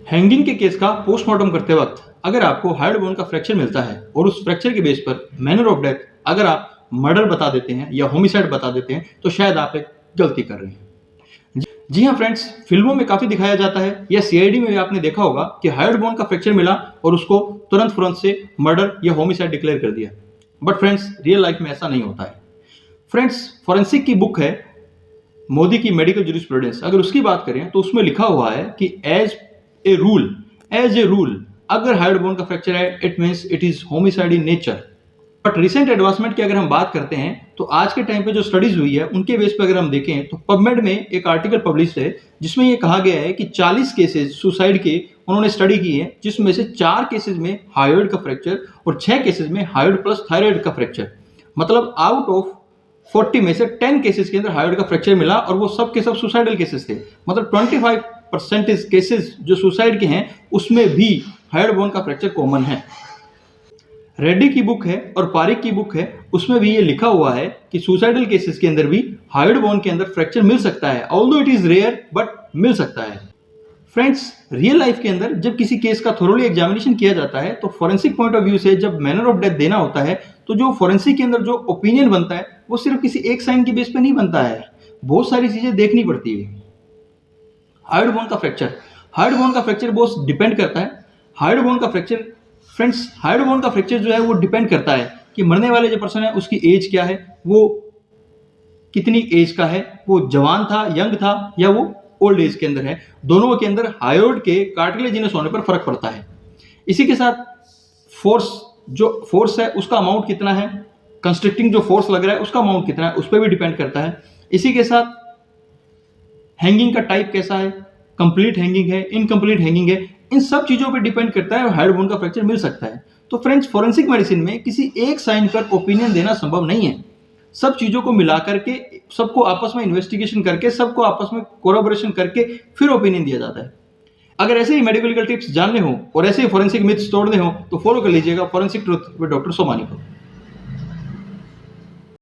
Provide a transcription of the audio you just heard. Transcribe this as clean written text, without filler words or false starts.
Hanging के case का postmortem करते वक्त अगर आपको हार्ड बोन का फ्रैक्चर मिलता है और उस फ्रैक्चर के बेस पर मैनर ऑफ डेथ अगर आप मर्डर बता देते हैं या होमिसाइड बता देते हैं तो शायद आप एक गलती कर रहे हैं। जी हाँ फ्रेंड्स, फिल्मों में काफी दिखाया जाता है या सीआईडी में भी आपने देखा होगा कि हार्ड बोन का फ्रैक्चर मिला और उसको तुरंत से मर्डर या होमिसाइड डिक्लेयर कर दिया। बट फ्रेंड्स, रियल लाइफ में ऐसा नहीं होता है। फ्रेंड्स, फॉरेंसिक की बुक है मोदी की मेडिकल जूरिस्प्रूडेंस, अगर उसकी बात करें तो उसमें लिखा हुआ है कि एज ए रूल अगर हार्ड बोन का फ्रैक्चर है it means it is homicide in nature. But recent advancement की अगर हम बात करते हैं तो आज के टाइम पे जो स्टडीज हुई है उनके बेस पे अगर हम देखें तो पबमेड में एक आर्टिकल पब्लिश है जिसमें ये कहा गया है कि 40 केसेस सुसाइड के उन्होंने स्टडी की है, जिसमें से 4 केसेस में हायोइड का फ्रैक्चर और 6 केसेस में हायोइड प्लस थायराइड का फ्रैक्चर। मतलब आउट ऑफ 40 में से 10 केसेस के अंदर हायोइड का फ्रैक्चर मिला और वो सब के सब सुसाइडल केसेस थे। मतलब 25% केसेस जो सुसाइड के हैं उसमें भी हायोइड बोन का फ्रैक्चर कॉमन है। रेड्डी की बुक है और पारिक की बुक है, उसमें भी ये लिखा हुआ है कि सुसाइडल केसेस के अंदर भी हायोइड बोन के अंदर फ्रैक्चर मिल सकता है, although it is rare but मिल सकता है। फ्रेंड्स, रियल लाइफ के अंदर जब किसी केस का थोरोली एग्जामिनेशन किया जाता है तो फॉरेंसिक पॉइंट ऑफ व्यू से जब मैनर ऑफ डेथ देना होता है तो जो फॉरेंसिक के अंदर जो ओपिनियन बनता है वो सिर्फ किसी एक साइन के बेस पे नहीं बनता है, बहुत सारी चीजें देखनी पड़ती है। हायोइड बोन का फ्रैक्चर बहुत डिपेंड करता है। हायोइड बोन का फ्रैक्चर फ्रेंड्स, हायोइड बोन का फ्रैक्चर जो है वो डिपेंड करता है कि मरने वाले जो पर्सन है उसकी एज क्या है, वो कितनी एज का है, वो जवान था, यंग था या वो ओल्ड एज के अंदर है। दोनों के अंदर हायोइड के कार्टिलेजिनस होने पर फर्क पड़ता है। इसी के साथ फोर्स है उसका अमाउंट कितना है, कंस्ट्रिक्टिंग जो फोर्स लग रहा है उसका अमाउंट कितना है, उस पर भी डिपेंड करता है। इसी के साथ हैंगिंग का टाइप कैसा है, कंप्लीट हैंगिंग है, इनकम्प्लीट हैंगिंग है, इन सब चीजों पे डिपेंड करता है और हायोइड बोन का फ्रैक्चर मिल सकता है। तो फ्रेंड्स, फॉरेंसिक मेडिसिन में किसी एक साइन पर ओपिनियन देना संभव नहीं है। सब चीजों को मिला करके, सबको आपस में इन्वेस्टिगेशन करके, सबको आपस में कोलैबोरेशन करके फिर ओपिनियन दिया जाता है। अगर ऐसे ही मेडिकल टिप्स जानने हो और ऐसे ही फॉरेंसिक मिथ्स तोड़ने हो तो फॉलो कर लीजिएगा forensic truth with doctor Somani को।